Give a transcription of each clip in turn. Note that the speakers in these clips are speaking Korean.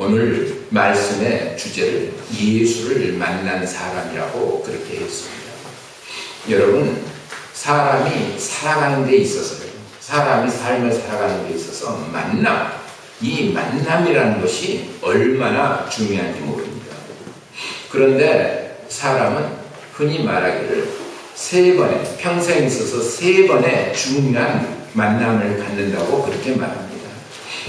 오늘 말씀의 주제를 예수를 만난 사람이라고 그렇게 했습니다. 여러분, 사람이 살아가는 데 있어서요, 사람이 삶을 살아가는 데 있어서 이 만남이라는 것이 얼마나 중요한지 모릅니다. 그런데 사람은 흔히 말하기를 평생에 있어서 3번의 중요한 만남을 갖는다고 그렇게 말합니다.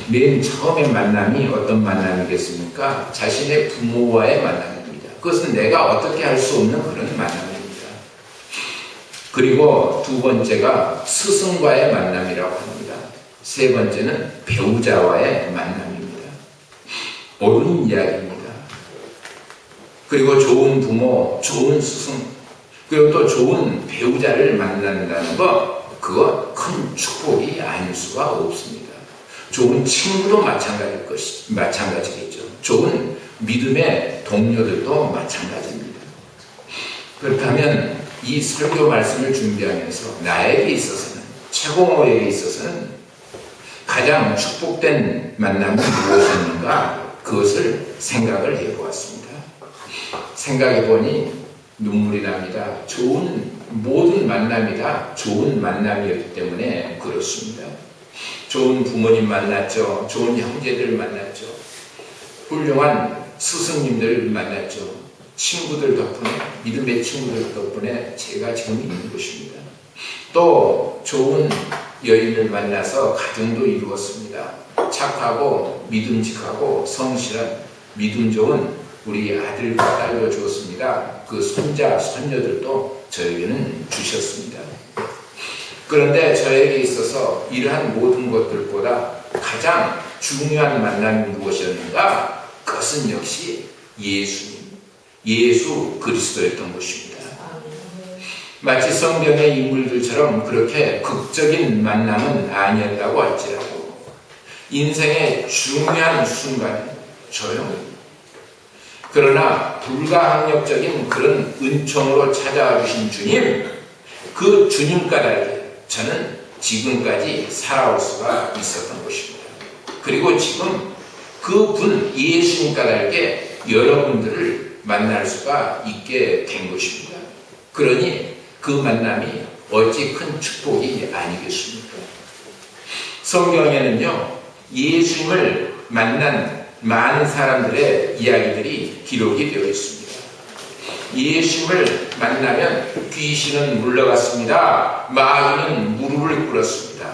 맨 처음에 만남이 어떤 만남이겠습니까? 자신의 부모와의 만남입니다. 그것은 내가 어떻게 할 수 없는 그런 만남입니다. 그리고 2번째가 스승과의 만남이라고 합니다. 3번째는 배우자와의 만남입니다. 옳은 이야기입니다. 그리고 좋은 부모, 좋은 스승, 그리고 또 좋은 배우자를 만난다는 것, 그거 큰 축복이 아닐 수가 없습니다. 좋은 친구도 마찬가지겠죠. 좋은 믿음의 동료들도 마찬가지입니다. 그렇다면 이 설교 말씀을 준비하면서 나에게 있어서는, 최고에게 있어서는 가장 축복된 만남이 무엇이었는가, 그것을 생각을 해보았습니다. 생각해보니 눈물이 납니다. 모든 만남이 다 좋은 만남이었기 때문에 그렇습니다. 좋은 부모님 만났죠. 좋은 형제들 만났죠. 훌륭한 스승님들 만났죠. 친구들 덕분에, 믿음의 친구들 덕분에 제가 지금 있는 것입니다. 또 좋은 여인을 만나서 가정도 이루었습니다. 착하고 믿음직하고 성실한 믿음 좋은 우리 아들과 딸도 주었습니다. 그 손자, 손녀들도 저에게는 주셨습니다. 그런데 저에게 있어서 이러한 모든 것들보다 가장 중요한 만남이 무엇이었는가? 그것은 역시 예수 그리스도였던 것입니다. 마치 성경의 인물들처럼 그렇게 극적인 만남은 아니었다고 할지라도 인생의 중요한 순간에 조용히, 그러나 불가항력적인 그런 은총으로 찾아와 주신 주님, 그 주님 까닭에 저는 지금까지 살아올 수가 있었던 것입니다. 그리고 지금 그분 예수님 까닭에 여러분들을 만날 수가 있게 된 것입니다. 그러니 그 만남이 어찌 큰 축복이 아니겠습니까? 성경에는요, 예수님을 만난 많은 사람들의 이야기들이 기록이 되어 있습니다. 예수님을 만나면 귀신은 물러갔습니다. 마귀는 무릎을 꿇었습니다.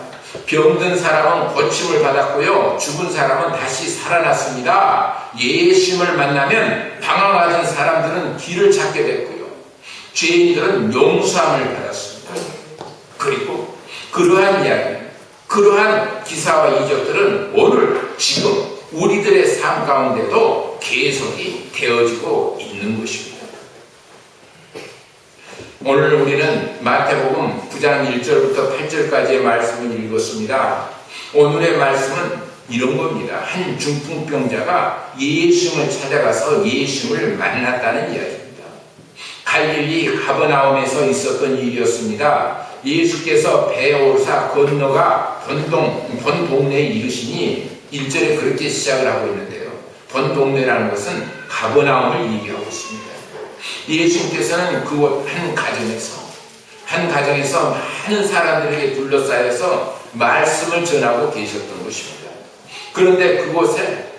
병든 사람은 고침을 받았고요, 죽은 사람은 다시 살아났습니다. 예수님을 만나면 방황하던 사람들은 길을 찾게 됐고요, 죄인들은 용서함을 받았습니다. 그리고 그러한 이야기, 그러한 기사와 이적들은 오늘 지금 우리들의 삶 가운데도 계속이 되어지고 있는 것입니다. 오늘 우리는 마태복음 9장 1절부터 8절까지의 말씀을 읽었습니다. 오늘의 말씀은 이런 겁니다. 한 중풍병자가 예수님을 찾아가서 예수님을 만났다는 이야기입니다. 갈릴리 가버나움에서 있었던 일이었습니다. 예수께서 배에 오르사 건너가 본 동네에 이르시니 1절에 그렇게 시작을 하고 있는데요. 본 동네라는 것은 가버나움을 얘기하고 있습니다. 예수님께서는 그곳 한 가정에서 많은 사람들에게 둘러싸여서 말씀을 전하고 계셨던 것입니다. 그런데 그곳에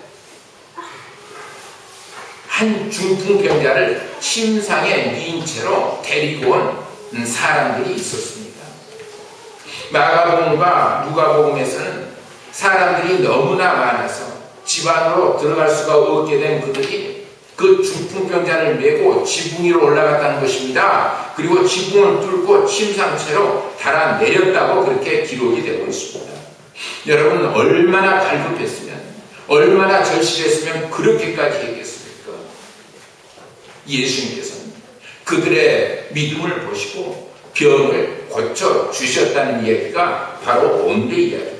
한 중풍병자를 침상에 누인 채로 데리고 온 사람들이 있었습니다. 마가복음과 누가복음에서는 사람들이 너무나 많아서 집 안으로 들어갈 수가 없게 된 그들이 그 중풍병자를 메고 지붕 위로 올라갔다는 것입니다. 그리고 지붕을 뚫고 침상채로 달아 내렸다고 그렇게 기록이 되고 있습니다. 여러분, 얼마나 갈급했으면, 얼마나 절실했으면 그렇게까지 했겠습니까? 예수님께서는 그들의 믿음을 보시고 병을 고쳐 주셨다는 이야기가 바로 오늘의 이야기입니다.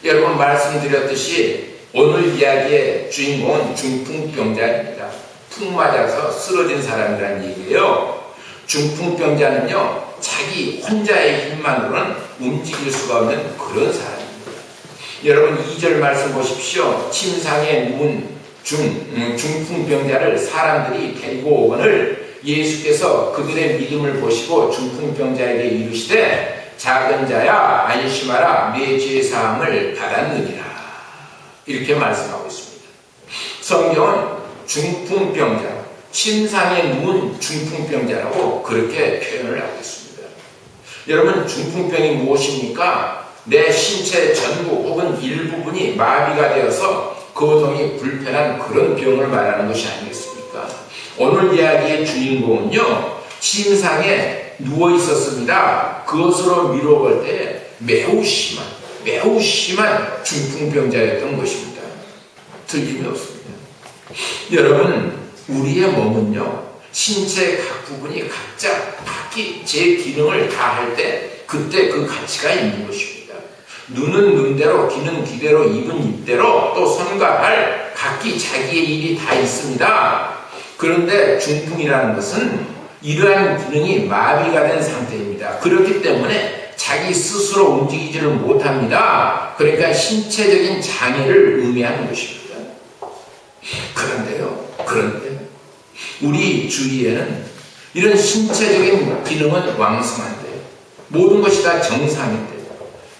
여러분, 말씀드렸듯이 오늘 이야기의 주인공은 중풍병자입니다. 푹 맞아서 쓰러진 사람이라는 얘기예요. 중풍병자는요, 자기 혼자의 힘만으로는 움직일 수가 없는 그런 사람입니다. 여러분 2절 말씀 보십시오. 침상에 누운 중풍병자를 사람들이 데리고 오거늘 예수께서 그들의 믿음을 보시고 중풍병자에게 이르시되 작은 자야 안심하라 네 죄 사함을 받았느니라. 이렇게 말씀하고 있습니다. 성경은 중풍병자, 침상에 누운 중풍병자라고 그렇게 표현을 하고 있습니다. 여러분 중풍병이 무엇입니까? 내 신체 전부 혹은 일부분이 마비가 되어서 거동이 불편한 그런 병을 말하는 것이 아니겠습니까? 오늘 이야기의 주인공은요, 침상에 누워 있었습니다. 그것으로 미뤄볼 때 매우 심한 중풍병자였던 것입니다. 틀림이 없습니다. 여러분, 우리의 몸은요, 신체 각 부분이 각기 제 기능을 다 할 때 그때 그 가치가 있는 것입니다. 눈은 눈대로, 귀는 귀대로, 입은 입대로, 또 손과 발 각기 자기의 일이 다 있습니다. 그런데 중풍이라는 것은 이러한 기능이 마비가 된 상태입니다. 그렇기 때문에 자기 스스로 움직이지를 못합니다. 그러니까 신체적인 장애를 의미하는 것입니다. 그런데 우리 주위에는 이런 신체적인 기능은 왕성한데 모든 것이 다 정상인데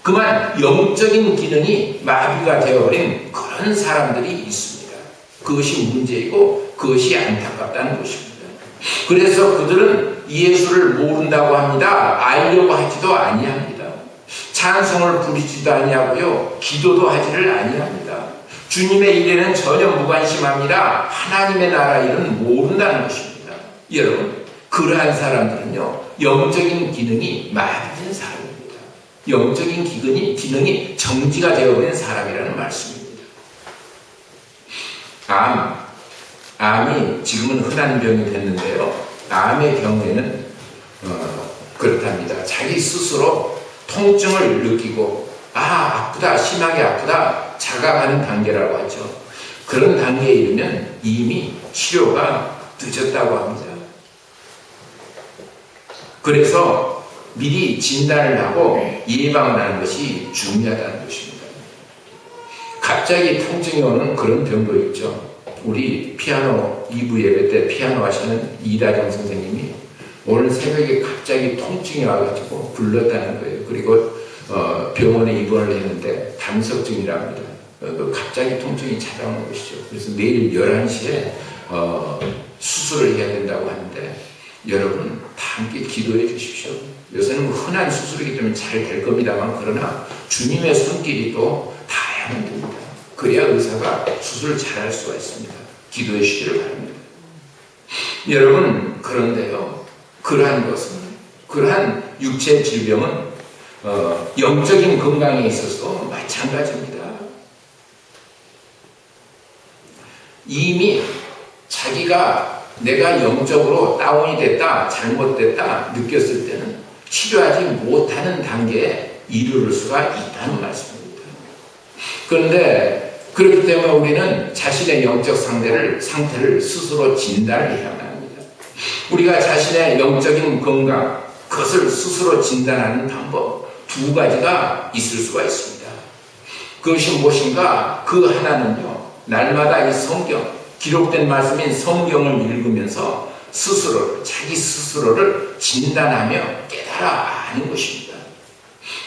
그만 영적인 기능이 마비가 되어버린 그런 사람들이 있습니다. 그것이 문제이고 그것이 안타깝다는 것입니다. 그래서 그들은 예수를 모른다고 합니다. 알려고 하지도 아니합니다. 찬송을 부르지도 아니하고요. 기도도 하지를 아니합니다. 주님의 일에는 전혀 무관심합니다. 하나님의 나라 일은 모른다는 것입니다. 여러분, 그러한 사람들은요, 영적인 기능이 마비된 사람입니다. 영적인 기능이 정지가 되어버린 사람이라는 말씀입니다. 암이 지금은 흔한 병이 됐는데요. 암의 경우에는 그렇답니다. 자기 스스로 통증을 느끼고 아프다, 심하게 아프다 자각하는 단계라고 하죠. 그런 단계에 이르면 이미 치료가 늦었다고 합니다. 그래서 미리 진단을 하고 예방을 하는 것이 중요하다는 것입니다. 갑자기 통증이 오는 그런 병도 있죠. 우리 피아노 2부 예배 때 피아노 하시는 이다정 선생님이 오늘 새벽에 갑자기 통증이 와가지고 불렀다는 거예요. 그리고 병원에 입원을 했는데 담석증이랍니다. 갑자기 통증이 찾아오는 것이죠. 그래서 내일 11시에 수술을 해야 된다고 하는데 여러분 다 함께 기도해 주십시오. 요새는 흔한 수술이기 때문에 잘 될 겁니다만 그러나 주님의 손길이 또 닿아야만 됩니다. 그래야 의사가 수술을 잘 할 수가 있습니다. 기도해 주시기를 바랍니다. 여러분 그런데요, 그러한 육체 질병은 영적인 건강에 있어서 마찬가지입니다. 이미 자기가 내가 영적으로 다운이 됐다, 잘못됐다 느꼈을 때는 치료하지 못하는 단계에 이르를 수가 있다는 말씀입니다. 그런데 그렇기 때문에 우리는 자신의 영적 상태를 스스로 진단을 해야만 합니다. 우리가 자신의 영적인 건강, 그것을 스스로 진단하는 방법 두 가지가 있을 수가 있습니다. 그것이 무엇인가? 그 하나는요, 날마다 이 성경, 기록된 말씀인 성경을 읽으면서 자기 스스로를 진단하며 깨달아 아는 것입니다.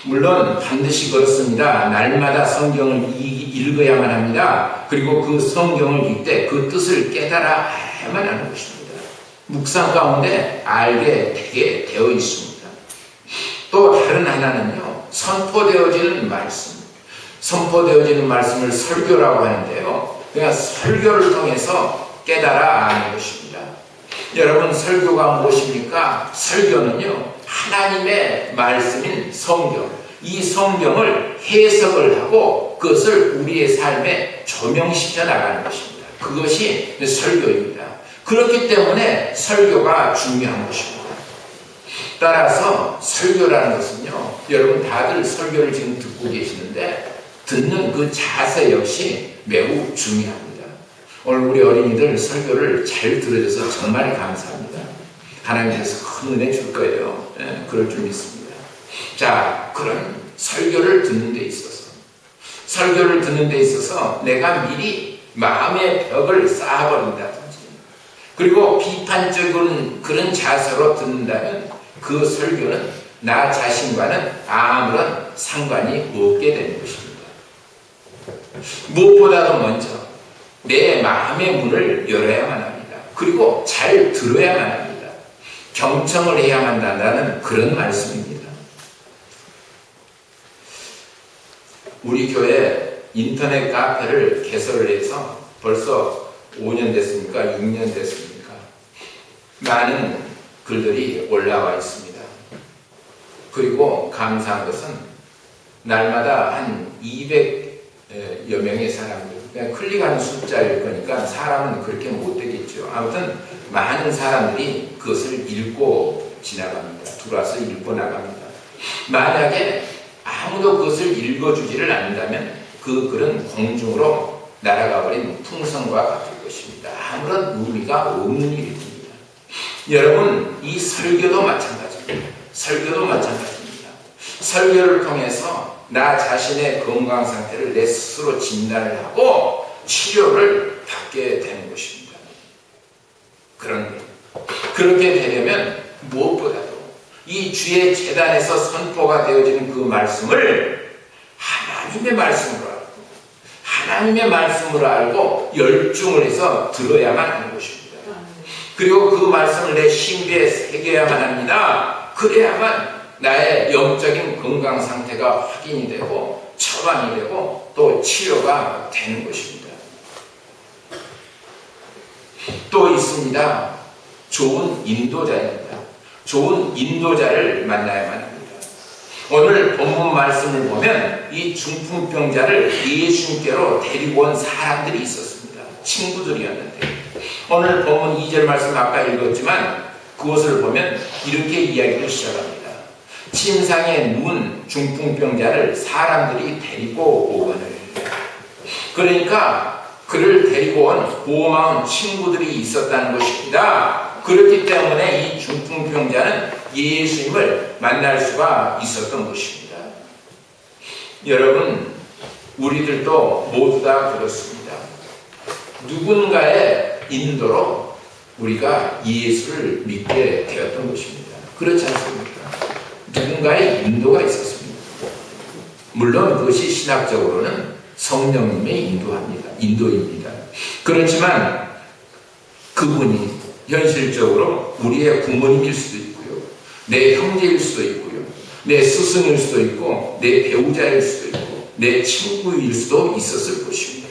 물론 반드시 그렇습니다. 날마다 성경을 읽어야만 합니다. 그리고 그 성경을 읽되 그 뜻을 깨달아 알아야만 하는 것입니다. 묵상 가운데 알게 되게 되어 있습니다. 또 다른 하나는요, 선포되어지는 말씀을 설교라고 하는데요. 그러니까 설교를 통해서 깨달아 아는 것입니다. 여러분 설교가 무엇입니까? 설교는요, 하나님의 말씀인 성경, 이 성경을 해석을 하고 그것을 우리의 삶에 조명시켜 나가는 것입니다. 그것이 설교입니다. 그렇기 때문에 설교가 중요한 것입니다. 따라서 설교라는 것은요, 여러분 다들 설교를 지금 듣고 계시는데 듣는 그 자세 역시 매우 중요합니다. 오늘 우리 어린이들 설교를 잘 들어줘서 정말 감사합니다. 하나님께서 큰 은혜 줄 거예요. 그럴 줄 믿습니다. 자, 그런 설교를 듣는 데 있어서 설교를 듣는 데 있어서 내가 미리 마음의 벽을 쌓아버린다든지, 그리고 비판적인 그런 자세로 듣는다면 그 설교는 나 자신과는 아무런 상관이 없게 되는 것입니다. 무엇보다도 먼저 내 마음의 문을 열어야만 합니다. 그리고 잘 들어야만 합니다. 경청을 해야만 한다는 그런 말씀입니다. 우리 교회 인터넷 카페를 개설을 해서 벌써 5년 됐습니까? 6년 됐습니까? 많은 글들이 올라와 있습니다. 그리고 감사한 것은 날마다 한 200여 명의 사람들, 그냥 클릭하는 숫자일 거니까 사람은 그렇게 못 되겠죠. 아무튼 많은 사람들이 그것을 읽고 지나갑니다. 들어와서 읽고 나갑니다. 만약에 아무도 그것을 읽어주지를 않는다면 그 글은 공중으로 날아가 버린 풍선과 같을 것입니다. 아무런 의미가 없는 일입니다. 여러분, 이 설교도 마찬가지입니다. 설교도 마찬가지입니다. 설교를 통해서 나 자신의 건강 상태를 내 스스로 진단을 하고 치료를 받게 되는 것입니다. 그런데 그렇게 되려면 무엇보다도 이 주의 재단에서 선포가 되어지는 그 말씀을 하나님의 말씀으로 알고, 하나님의 말씀으로 알고 열중을 해서 들어야만 하는 것입니다. 그리고 그 말씀을 내 신비에 새겨야만 합니다. 그래야만 나의 영적인 건강 상태가 확인이 되고 처방이 되고 또 치료가 되는 것입니다. 또 있습니다. 좋은 인도자입니다. 좋은 인도자를 만나야만 합니다. 오늘 본문 말씀을 보면 이 중풍병자를 예수님께로 데리고 온 사람들이 있었습니다. 친구들이었는데 오늘 본문 2절 말씀 아까 읽었지만 그것을 보면 이렇게 이야기를 시작합니다. 침상에 누운 중풍병자를 사람들이 데리고 오거늘. 그러니까 그를 데리고 온 고마운 친구들이 있었다는 것입니다. 그렇기 때문에 이 중풍병자는 예수님을 만날 수가 있었던 것입니다. 여러분, 우리들도 모두 다 그렇습니다. 누군가의 인도로 우리가 예수를 믿게 되었던 것입니다. 그렇지 않습니까? 누군가의 인도가 있었습니다. 물론 그것이 신학적으로는 성령님의 인도입니다. 그렇지만 그분이 현실적으로 우리의 부모님일 수도 있고요, 내 형제일 수도 있고요, 내 스승일 수도 있고, 내 배우자일 수도 있고, 내 친구일 수도 있었을 것입니다.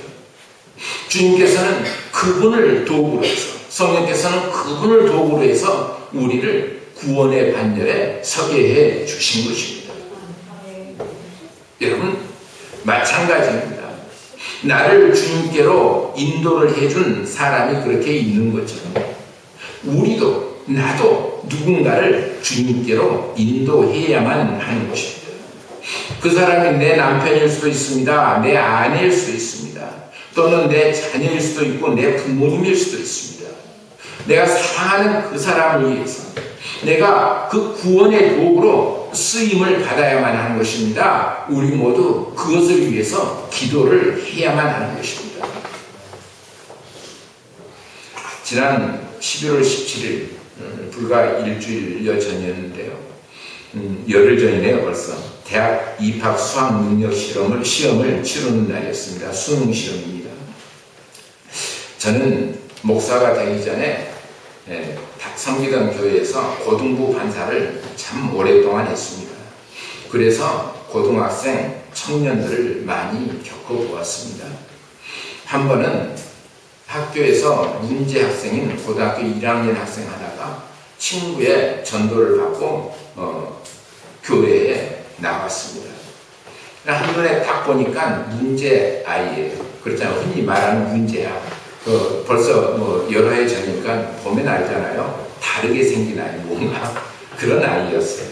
주님께서는 그분을 도구로 해서, 성령께서는 그분을 도구로 해서 우리를 구원의 반열에 서게 해 주신 것입니다. 여러분, 마찬가지입니다. 나를 주님께로 인도를 해준 사람이 그렇게 있는 것처럼 우리도, 나도 누군가를 주님께로 인도해야만 하는 것입니다. 그 사람이 내 남편일 수도 있습니다. 내 아내일 수도 있습니다. 또는 내 자녀일 수도 있고 내 부모님일 수도 있습니다. 내가 사랑하는 그 사람을 위해서 내가 그 구원의 도구로 쓰임을 받아야만 하는 것입니다. 우리 모두 그것을 위해서 기도를 해야만 하는 것입니다. 지난 11월 17일 불과 일주일여 전이었는데요. 열흘 전이네요. 벌써 대학 입학 수학 능력 시험을 치르는 날이었습니다. 수능 시험입니다. 저는 목사가 되기 전에 성기동 교회에서 고등부 반사를 참 오랫동안 했습니다. 그래서 고등학생 청년들을 많이 겪어보았습니다. 한 번은 학교에서 문제 학생인 고등학교 1학년 학생 하나가 친구의 전도를 받고 교회에 나왔습니다. 한눈에 딱 보니까 문제 아이예요. 그렇잖아요. 흔히 말하는 문제야. 벌써 여러 해 전이니까 보면 알잖아요. 다르게 생긴 아이, 뭔가 그런 아이였어요.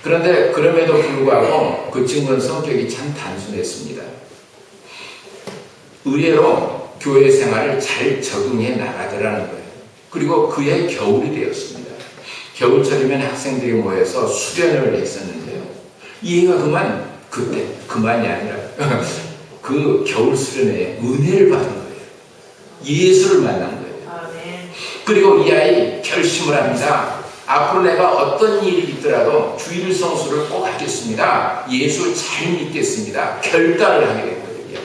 그런데 그럼에도 불구하고 그 친구는 성격이 참 단순했습니다. 의외로 교회 생활을 잘 적응해 나가더라는 거예요. 그리고 그해 겨울이 되었습니다. 겨울철이면 학생들이 모여서 수련을 했었는데요. 이해가 그만 그때 그만이 아니라 그 겨울 수련회에 은혜를 받은 거예요. 예수를 만난 거예요. 그리고 이 아이 결심을 합니다. 앞으로 내가 어떤 일이 있더라도 주일 성수를 꼭 하겠습니다. 예수 잘 믿겠습니다. 결단을 하게 된 거예요.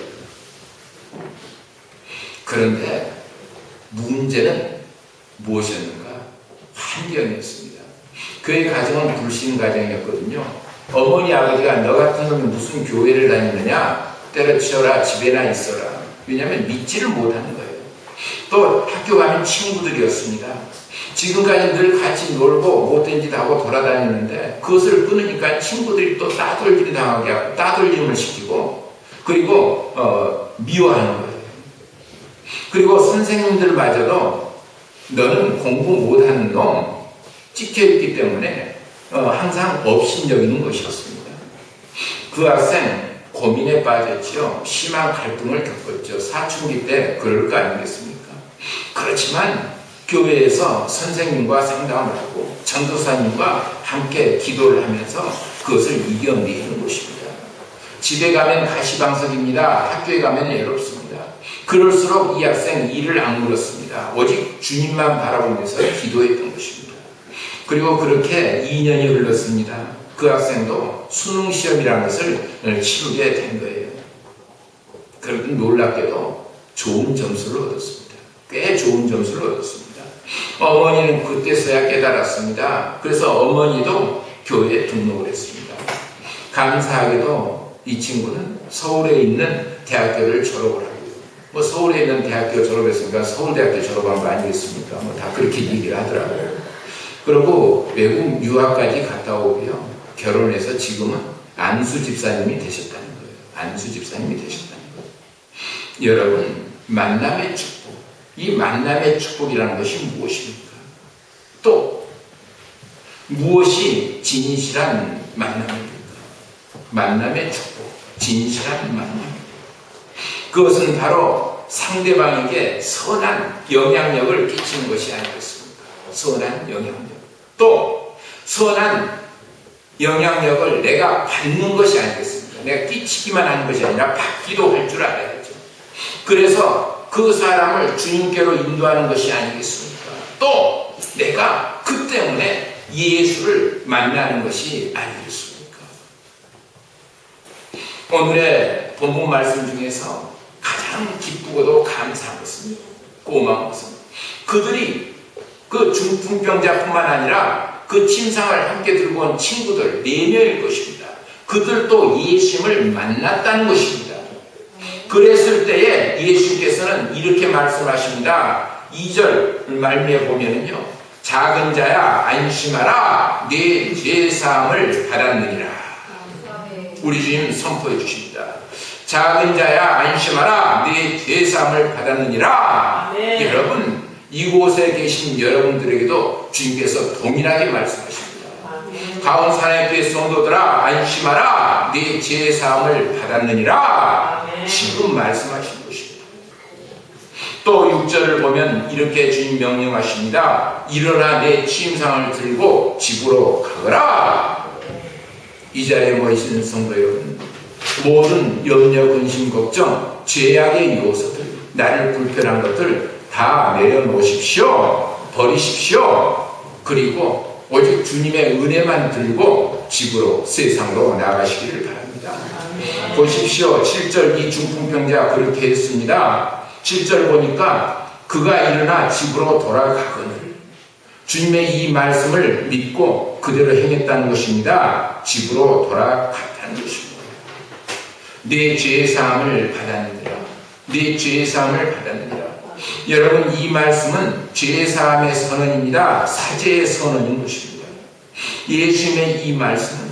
그런데 문제는 무엇이었는가? 환경이었습니다. 그의 가정은 불신 가정이었거든요. 어머니 아버지가 너 같은 놈이 무슨 교회를 다니느냐? 때려치워라, 집에나 있어라. 왜냐하면 믿지를 못하는 거예요. 또 학교 가면 친구들이었습니다. 지금까지 늘 같이 놀고 못된 짓 하고 돌아다니는데 그것을 끊으니까 친구들이 또 따돌림 당하게 하고 따돌림을 시키고 그리고 미워하는 거예요. 그리고 선생님들마저도 너는 공부 못하는 놈 찍혀있기 때문에 항상 업신여기는 것이었습니다. 그 학생 고민에 빠졌죠. 심한 갈등을 겪었죠. 사춘기 때 그럴 거 아니겠습니까? 그렇지만 교회에서 선생님과 상담을 하고 전도사님과 함께 기도를 하면서 그것을 이겨내는 것입니다. 집에 가면 가시방석입니다. 학교에 가면 외롭습니다. 그럴수록 이 학생 이를 악물었습니다. 오직 주님만 바라보면서 기도했던 것입니다. 그리고 그렇게 2년이 흘렀습니다. 그 학생도 수능 시험이라는 것을 치르게 된 거예요. 그런데 놀랍게도 좋은 점수를 얻었습니다. 꽤 좋은 점수를 얻었습니다. 어머니는 그때서야 깨달았습니다. 그래서 어머니도 교회에 등록을 했습니다. 감사하게도 이 친구는 서울에 있는 대학교를 졸업을 하고요. 뭐 서울에 있는 대학교 졸업했으니까 서울대학교 졸업한 거 아니겠습니까? 뭐 다 그렇게 얘기를 하더라고요. 그리고 외국 유학까지 갔다 오고요. 결혼해서 지금은 안수 집사님이 되셨다는 거예요. 안수 집사님이 되셨다는 거예요. 여러분, 만남의 축복. 이 만남의 축복이라는 것이 무엇입니까? 또 무엇이 진실한 만남입니까? 만남의 축복, 진실한 만남. 그것은 바로 상대방에게 선한 영향력을 끼치는 것이 아니겠습니까? 선한 영향력. 또 선한 영향력을 내가 받는 것이 아니겠습니까? 내가 끼치기만 하는 것이 아니라 받기도 할 줄 알아야죠. 그래서 그 사람을 주님께로 인도하는 것이 아니겠습니까? 또 내가 그 때문에 예수를 만나는 것이 아니겠습니까? 오늘의 본문 말씀 중에서 가장 기쁘고도 감사한 것은 고마운 것은 그들이 그 중풍병자뿐만 아니라 그 침상을 함께 들고 온 친구들 4명일 것입니다. 그들도 예수님을 만났다는 것입니다. 그랬을 때에 예수께서는 이렇게 말씀하십니다. 2절 말미에 보면은요. 작은 자야 안심하라 내 죄사함을 받았느니라. 우리 주님 선포해 주십니다. 작은 자야 안심하라 내 죄사함을 받았느니라. 여러분 이곳에 계신 여러분들에게도 주님께서 동일하게 말씀하십니다. 가온산의 성도들아 안심하라 네 죄사함을 받았느니라. 지금 말씀하신 것입니다. 또 6절을 보면 이렇게 주님 명령하십니다. 일어나 내 침상을 들고 집으로 가거라. 이 자리에 모이시는 성도 여러분, 모든 염려, 근심, 걱정, 죄악의 요소들, 나를 불편한 것들 다 내려놓으십시오. 버리십시오. 그리고 오직 주님의 은혜만 들고 집으로 세상으로 나가시기를 바랍니다. 보십시오. 7절 이 중풍병자 그렇게 했습니다. 7절 보니까 그가 일어나 집으로 돌아가거늘 주님의 이 말씀을 믿고 그대로 행했다는 것입니다. 집으로 돌아갔다는 것입니다. 내 죄사함을 받았느니라. 내 죄사함을 받았느니라. 여러분 이 말씀은 죄사함의 선언입니다. 사죄의 선언인 것입니다. 예수님의 이 말씀은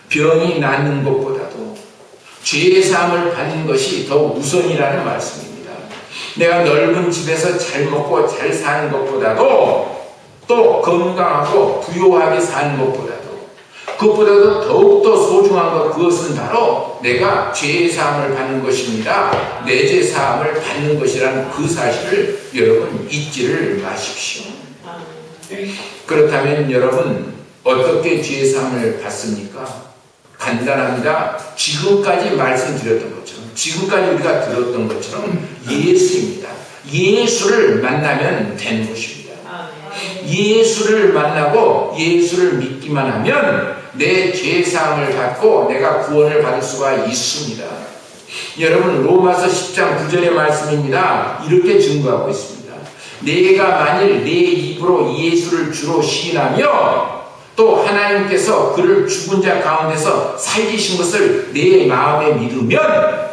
병이 낫는 것보다도 죄사함을 받는 것이 더 우선이라는 말씀입니다. 내가 넓은 집에서 잘 먹고 잘 사는 것보다도 또 건강하고 부유하게 사는 것보다도 그것보다도 더욱더 소중한 것 그것은 바로 내가 죄사함을 받는 것입니다. 내 죄사함을 받는 것이라는 그 사실을 여러분 잊지를 마십시오. 그렇다면 여러분 어떻게 죄사함을 받습니까? 간단합니다. 지금까지 말씀드렸던 것처럼, 지금까지 우리가 들었던 것처럼 예수입니다. 예수를 만나면 되는 것입니다. 예수를 만나고 예수를 믿기만 하면 내 죄사함을 받고 내가 구원을 받을 수가 있습니다. 여러분, 로마서 10장 9절의 말씀입니다. 이렇게 증거하고 있습니다. 내가 만일 내 입으로 예수를 주로 시인하며 또 하나님께서 그를 죽은 자 가운데서 살리신 것을 내 마음에 믿으면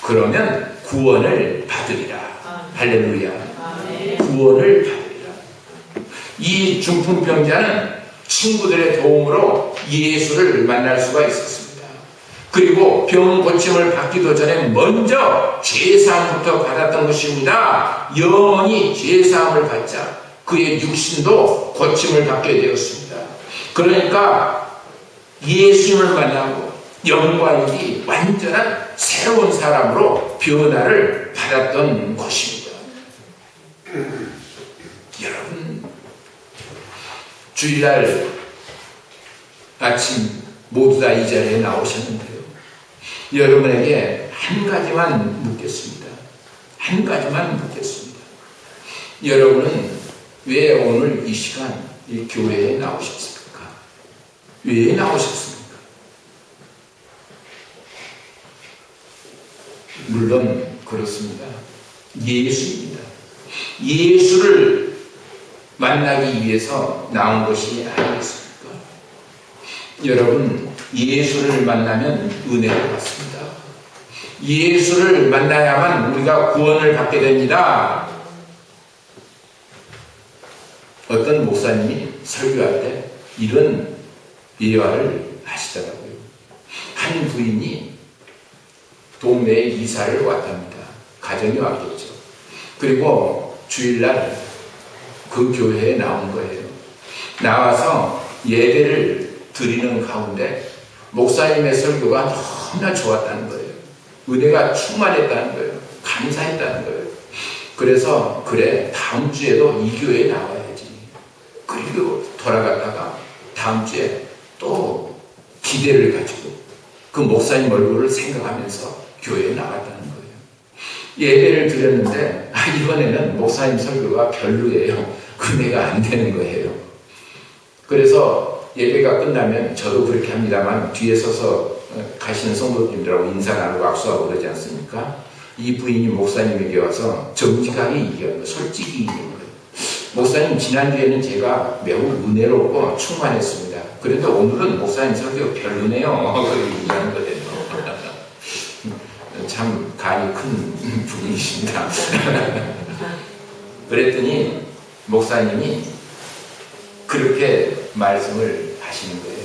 그러면 구원을 받으리라. 할렐루야. 구원을 받으리라. 이 중풍병자는 친구들의 도움으로 예수를 만날 수가 있었습니다. 그리고 병 고침을 받기도 전에 먼저 죄사함부터 받았던 것입니다. 영원히 죄사함을 받자 그의 육신도 고침을 받게 되었습니다. 그러니까 예수님을 만나고 영과 육이 완전한 새로운 사람으로 변화를 받았던 것입니다. 여러분, 주일날 아침 모두 다 이 자리에 나오셨는데요. 여러분에게 한 가지만 묻겠습니다. 한 가지만 묻겠습니다. 여러분은 왜 오늘 이 시간 이 교회에 나오셨습니까? 왜 나오셨습니까? 물론 그렇습니다. 예수입니다. 예수를 만나기 위해서 나온 것이 아니겠습니까? 여러분, 예수를 만나면 은혜를 받습니다. 예수를 만나야만 우리가 구원을 받게 됩니다. 어떤 목사님이 설교할 때 이런 예화를 하시더라고요. 한 부인이 동네에 이사를 왔답니다. 가정이 왔겠죠. 그리고 주일날 그 교회에 나온 거예요. 나와서 예배를 드리는 가운데 목사님의 설교가 너무나 좋았다는 거예요. 은혜가 충만했다는 거예요. 감사했다는 거예요. 그래서 그래, 다음 주에도 이 교회에 나와야지. 그리고 돌아갔다가 다음 주에 또 기대를 가지고 그 목사님 얼굴을 생각하면서 교회에 나갔다는 거예요. 예배를 드렸는데 이번에는 목사님 설교가 별로예요. 은혜가 안 되는 거예요. 그래서 예배가 끝나면 저도 그렇게 합니다만 뒤에 서서 가시는 성도님들하고 인사 나누고 악수하고 그러지 않습니까? 이 부인이 목사님에게 와서 정직하게 얘기하는 거예요. 솔직히 얘기하는 거예요. 목사님, 지난주에는 제가 매우 은혜롭고 충만했습니다. 그런데 오늘은 목사님 설교 별로네요. 그렇게 얘기하는 거예요. 참 간이 큰 분이십니다. 그랬더니 목사님이 그렇게 말씀을 하시는 거예요.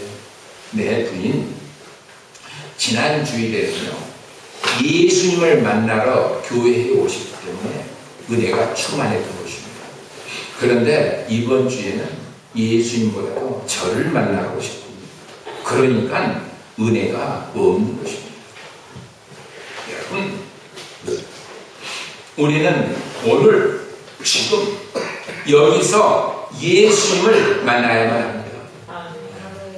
네, 부인, 지난 주일에는요, 예수님을 만나러 교회에 오셨기 때문에 은혜가 충만했던 것입니다. 그런데 이번 주에는 예수님보다도 저를 만나고 싶습니다. 그러니까 은혜가 없는 것입니다. 여러분, 우리는 오늘 지금 여기서 예수님을 만나야만 합니다.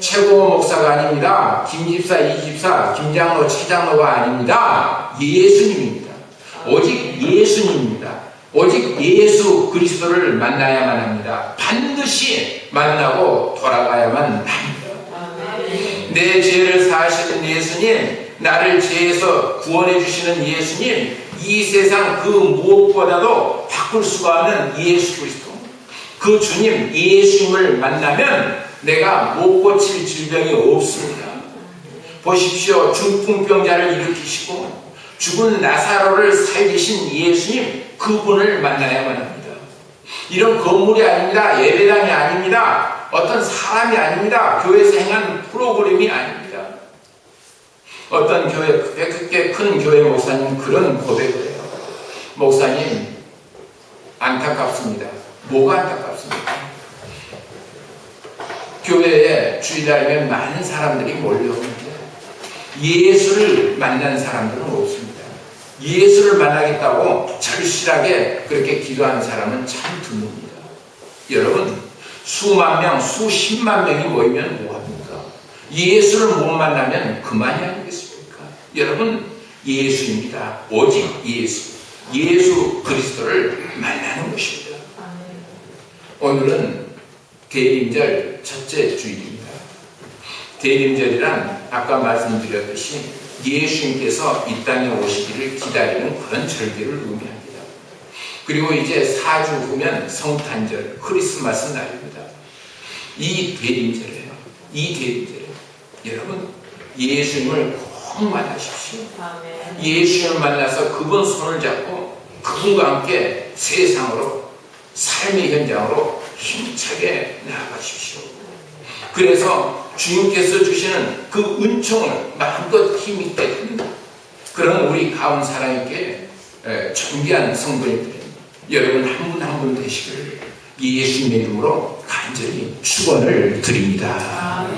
최고 목사가 아닙니다. 김집사, 이집사, 김장로, 차장로가 아닙니다. 예수님입니다. 오직 예수님입니다. 오직 예수 그리스도를 만나야만 합니다. 반드시 만나고 돌아가야만 합니다. 내 죄를 사하시는 예수님, 나를 죄에서 구원해 주시는 예수님, 이 세상 그 무엇보다도 바꿀 수가 없는 예수 그리스도, 그 주님 예수님을 만나면 내가 못 고칠 질병이 없습니다. 보십시오. 중풍병자를 일으키시고 죽은 나사로를 살리신 예수님, 그분을 만나야만 합니다. 이런 건물이 아닙니다. 예배당이 아닙니다. 어떤 사람이 아닙니다. 교회에서 행한 프로그램이 아닙니다. 어떤 교회, 꽤 큰 교회 목사님 그런 고백을 해요. 목사님, 안타깝습니다. 뭐가 안타깝습니까? 교회에 주일날이면 많은 사람들이 몰려오는데 예수를 만난 사람들은 없습니다. 예수를 만나겠다고 절실하게 그렇게 기도하는 사람은 참 드뭅니다. 여러분, 수만 명, 수십만 명이 모이면 뭐합니까? 예수를 못 만나면 그만이 아니겠습니까? 여러분, 예수입니다. 오직 예수. 예수 그리스도를 만나는 것입니다. 오늘은 대림절 첫째 주일입니다. 대림절이란 아까 말씀드렸듯이 예수님께서 이 땅에 오시기를 기다리는 그런 절기를 의미합니다. 그리고 이제 4주 후면 성탄절, 크리스마스 날입니다. 이 대림절에 여러분 예수님을 꼭 만나십시오. 예수님을 만나서 그분 손을 잡고 그분과 함께 세상으로, 삶의 현장으로 힘차게 나아가십시오. 그래서 주님께서 주시는 그 은총을 마음껏 힘있게 드립니다. 그런 우리 가운 사람에게 존귀한 성도님들 여러분 한 분 한 분 되시기를 예수님의 이름으로 간절히 축원을 드립니다.